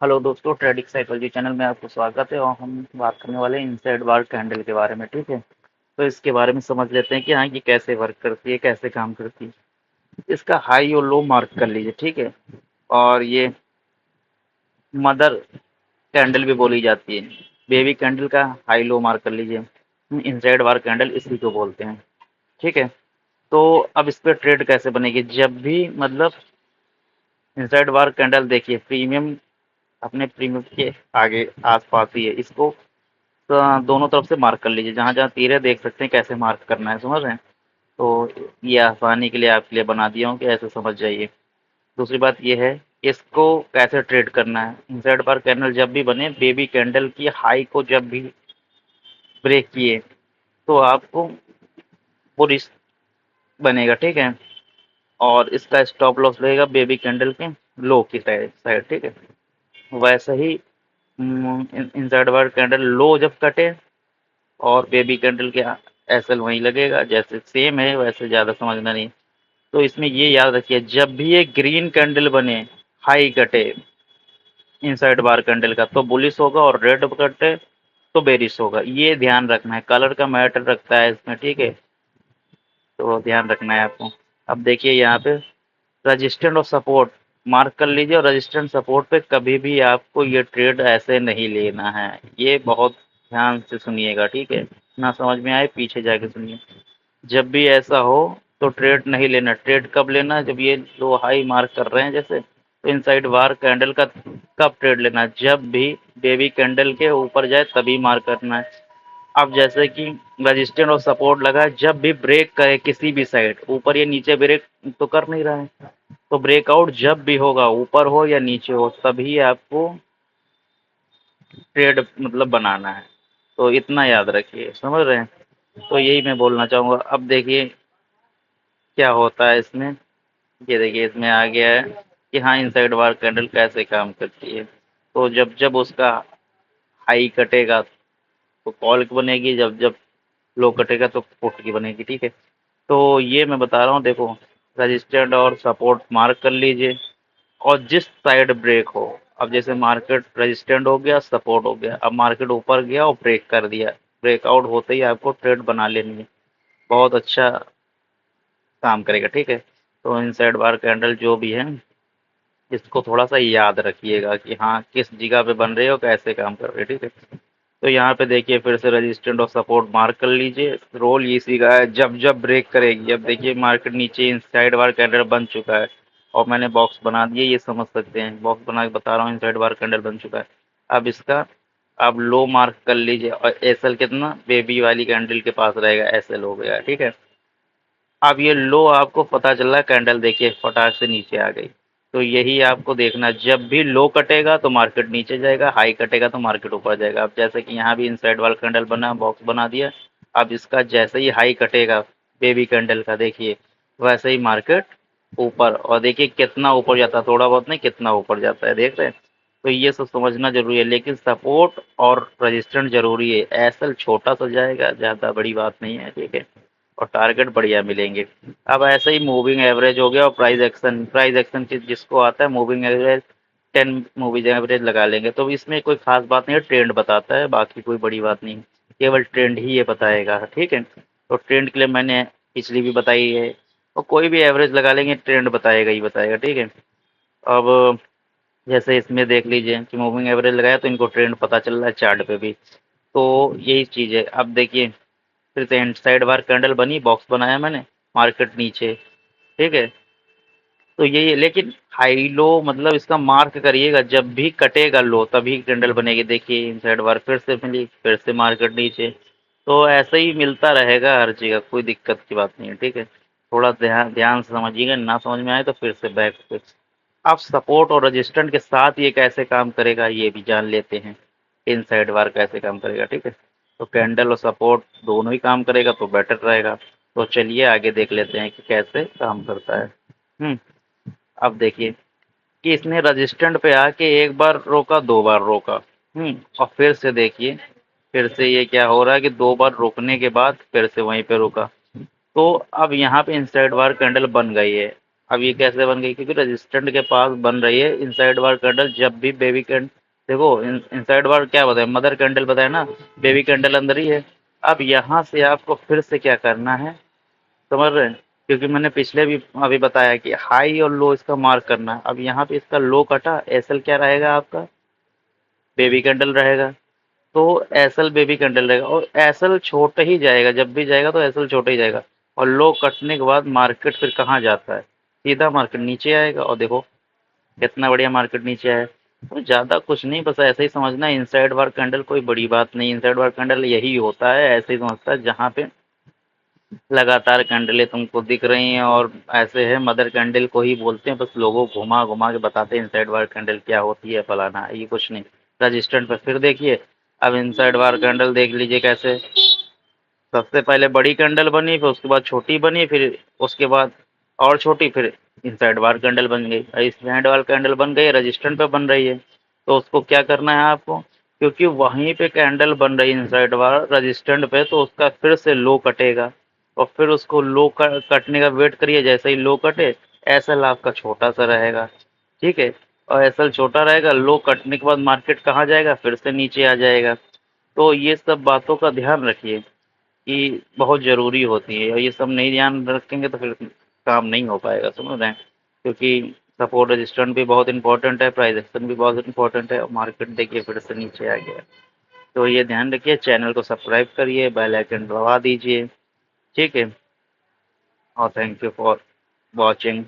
Hello दोस्तों, trading psychology channel में आपको स्वागत है। और हम बात करने वाले हैं इनसाइड बार कैंडल के बारे में। ठीक है, तो इसके बारे में समझ लेते हैं कि हाँ, ये कैसे वर्क करती है, कैसे काम करती है। इसका हाई और लो मार्क कर लीजिए। ठीक है, और ये मदर कैंडल भी बोली जाती है। बेबी कैंडल का हाई लो मार्क कर लीजिए। इनसाइड बार कैंडल इसी को बोलते हैं। ठीक है, तो अब इस पर ट्रेड कैसे बनेगी। जब भी मतलब इनसाइड बार कैंडल देखिए, प्रीमियम अपने प्रीमियम के आगे आसपास ही है। इसको तो दोनों तरफ से मार्क कर लीजिए। जहाँ जहाँ तीर है देख सकते हैं कैसे मार्क करना है, समझ रहे हैं। तो ये आसानी के लिए आपके लिए बना दिया हूँ कि ऐसे समझ जाइए। दूसरी बात ये है, इसको कैसे ट्रेड करना है। इनसाइड बार कैंडल जब भी बने, बेबी कैंडल की हाई को जब भी ब्रेक किए तो आपको बुलिश बनेगा। ठीक है, और इसका स्टॉप लॉस रहेगा बेबी कैंडल के लो की साइड। ठीक है, वैसे ही इनसाइड बार कैंडल लो जब कटे और बेबी कैंडल के एसएल वहीं लगेगा। जैसे सेम है वैसे, ज़्यादा समझना नहीं। तो इसमें ये याद रखिए, जब भी ये ग्रीन कैंडल बने, हाई कटे इनसाइड बार कैंडल का, तो बुलिश होगा, और रेड कटे तो बेरिश होगा। ये ध्यान रखना है, कलर का मैटर रखता है इसमें। ठीक है, तो ध्यान रखना है आपको। अब देखिए यहाँ पे रजिस्टेंट और सपोर्ट मार्क कर लीजिए, और रजिस्टेंट सपोर्ट पे कभी भी आपको ये ट्रेड ऐसे नहीं लेना है। ये बहुत ध्यान से सुनिएगा। ठीक है, ना समझ में आए पीछे जाके सुनिए। जब भी ऐसा हो तो ट्रेड नहीं लेना। ट्रेड कब लेना है, जब ये लो हाई मार्क कर रहे हैं जैसे, तो इनसाइड बार कैंडल का कब ट्रेड लेना है, जब भी बेबी कैंडल के ऊपर जाए तभी मार्क करना है। अब जैसे कि रजिस्टेंस और सपोर्ट लगा है, जब भी ब्रेक करे किसी भी साइड, ऊपर या नीचे ब्रेक तो कर नहीं रहा है, तो ब्रेकआउट जब भी होगा, ऊपर हो या नीचे हो, तभी आपको ट्रेड मतलब बनाना है। तो इतना याद रखिए, समझ रहे हैं। तो यही मैं बोलना चाहूँगा। अब देखिए क्या होता है इसमें। ये देखिए इसमें आ गया है कि हाँ, इनसाइड बार कैंडल कैसे काम करती है। तो जब जब उसका हाई कटेगा तो कॉल की बनेगी, जब जब लो कटेगा तो पुट की बनेगी। ठीक है, तो ये मैं बता रहा हूँ। देखो, रजिस्टेंट और सपोर्ट मार्क कर लीजिए, और जिस साइड ब्रेक हो। अब जैसे मार्केट रेजिस्टेंट हो गया, सपोर्ट हो गया, अब मार्केट ऊपर गया और ब्रेक कर दिया, ब्रेकआउट होते ही आपको ट्रेड बना लेनी है। बहुत अच्छा काम करेगा। ठीक है, तो इनसाइड बार कैंडल जो भी है, इसको थोड़ा सा याद रखिएगा कि हाँ, किस जगह पे बन रहे हो, कैसे काम कर रहे हो। ठीक है, तो यहाँ पे देखिए फिर से रेजिस्टेंट और सपोर्ट मार्क कर लीजिए। रोल इसी का है, जब जब ब्रेक करेगी। अब देखिए मार्केट नीचे इनसाइड बार कैंडल बन चुका है, और मैंने बॉक्स बना दिए, ये समझ सकते हैं। बॉक्स बना के बता रहा हूँ, इनसाइड बार कैंडल बन चुका है। अब इसका आप लो मार्क कर लीजिए, और एसएल कितना बेबी वाली कैंडल के पास रहेगा, एसएल हो गया। ठीक है, अब ये लो आपको पता चल रहा है, कैंडल देखिए फटाक से नीचे आ गई। तो यही आपको देखना, जब भी लो कटेगा तो मार्केट नीचे जाएगा, हाई कटेगा तो मार्केट ऊपर जाएगा। अब जैसे कि यहाँ भी इनसाइड वाला कैंडल बना, बॉक्स बना दिया। अब इसका जैसे ही हाई कटेगा बेबी कैंडल का, देखिए वैसे ही मार्केट ऊपर, और देखिए कितना ऊपर जाता है, थोड़ा बहुत नहीं, कितना ऊपर जाता है, देख रहे हैं। तो ये सब समझना जरूरी है, लेकिन सपोर्ट और रजिस्टेंस जरूरी है। एसएल छोटा सा जाएगा, ज़्यादा बड़ी बात नहीं है। ठीक है, और टारगेट बढ़िया मिलेंगे। अब ऐसे ही मूविंग एवरेज हो गया, और प्राइस एक्शन जिसको आता है, मूविंग एवरेज 10 मूविंग एवरेज लगा लेंगे। तो इसमें कोई खास बात नहीं है, ट्रेंड बताता है, बाकी कोई बड़ी बात नहीं है। केवल ट्रेंड ही ये बताएगा। ठीक है, तो ट्रेंड के लिए मैंने पिछली भी बताई है, और कोई भी एवरेज लगा लेंगे ट्रेंड बताएगा ही बताएगा। ठीक है, अब जैसे इसमें देख लीजिए कि मूविंग एवरेज लगाया तो इनको ट्रेंड पता चल रहा है चार्ट पे भी। तो यही चीज़ है। अब देखिए फिर से साइड बार कैंडल बनी, बॉक्स बनाया मैंने, मार्केट नीचे। ठीक है, तो यही है, लेकिन हाई लो मतलब इसका मार्क करिएगा, जब भी कटेगा लो तभी कैंडल बनेगी। देखिए साइड बार फिर से मिली, फिर से मार्केट नीचे। तो ऐसे ही मिलता रहेगा हर जगह, कोई दिक्कत की बात नहीं है। ठीक है, थोड़ा ध्यान ध्यान से समझिएगा, ना समझ में आए तो फिर से बैक पे। अब सपोर्ट और रजिस्टेंट के साथ ये कैसे काम करेगा ये भी जान लेते हैं। इनसाइड बार कैसे काम करेगा। ठीक है, तो कैंडल और सपोर्ट दोनों ही काम करेगा तो बेटर रहेगा। तो चलिए आगे देख लेते हैं कि कैसे काम करता है। हम्म अब देखिए कि इसने रजिस्टेंट पे आके एक बार रोका, दो बार रोका। और फिर से देखिए, फिर से ये क्या हो रहा है कि दो बार रुकने के बाद फिर से वहीं पे रुका। तो अब यहाँ पे इनसाइड बार कैंडल बन गई है, अब ये कैसे बन गई, क्योंकि रेजिस्टेंट के पास बन रही है इनसाइड वार कैंडल। जब भी बेबी कैंडल, देखो इनसाइड वार क्या बताया, मदर कैंडल बताया ना, बेबी कैंडल अंदर ही है। अब यहाँ से आपको फिर से क्या करना है, समझ रहे हैं, क्योंकि मैंने पिछले भी अभी बताया कि हाई और लो इसका मार्क करना है। अब यहाँ पे इसका लो कटा, एसएल क्या रहेगा आपका, बेबी कैंडल रहेगा। तो एसएल बेबी कैंडल रहेगा, और एसएल छोटा ही जाएगा, जब भी जाएगा तो एसएल छोटा ही जाएगा। और लो कटने के बाद मार्केट फिर कहाँ जाता है, सीधा मार्केट नीचे आएगा। और देखो कितना बढ़िया मार्केट नीचे आया। तो ज़्यादा कुछ नहीं, बस ऐसे ही समझना, इनसाइड वार कैंडल कोई बड़ी बात नहीं। इनसाइड वार कैंडल यही होता है, ऐसे ही समझता है, जहाँ पे लगातार कैंडलें तुमको दिख रही हैं और ऐसे है, मदर कैंडल को ही बोलते हैं। बस लोगों को घुमा घुमा के बताते हैं इनसाइड वार कैंडल क्या होती है, फलाना है, ये कुछ नहीं। रजिस्टेंट पे फिर देखिए, अब इनसाइड वार कैंडल देख लीजिए कैसे, सबसे पहले बड़ी कैंडल बनी, फिर उसके बाद छोटी बनी, फिर उसके बाद और छोटी, फिर इनसाइड वार कैंडल बन गई। इनसाइड वार कैंडल बन गई, रजिस्टेंट पे बन रही है, तो उसको क्या करना है आपको, क्योंकि वहीं पे कैंडल बन रही है इनसाइड वार रजिस्टेंट पे, तो उसका फिर से लो कटेगा। और फिर उसको लो कटने का वेट करिए, जैसे ही लो कटे, एसएल आपका छोटा सा रहेगा, ठीक है। और एसएल छोटा रहेगा, लो कटने के बाद मार्केट कहाँ जाएगा, फिर से नीचे आ जाएगा। तो ये सब बातों का ध्यान रखिए कि बहुत ज़रूरी होती है, और ये सब नहीं ध्यान रखेंगे तो फिर काम नहीं हो पाएगा, समझ रहे हैं। क्योंकि सपोर्ट रेजिस्टेंस भी बहुत इंपॉर्टेंट है, प्राइस एक्शन भी बहुत इंपॉर्टेंट है, और मार्केट देखिए फिर से नीचे आ गया। तो ये ध्यान रखिए, चैनल को सब्सक्राइब करिए, बेल आइकन दबा दीजिए, ठीक है। और थैंक यू फॉर वॉचिंग।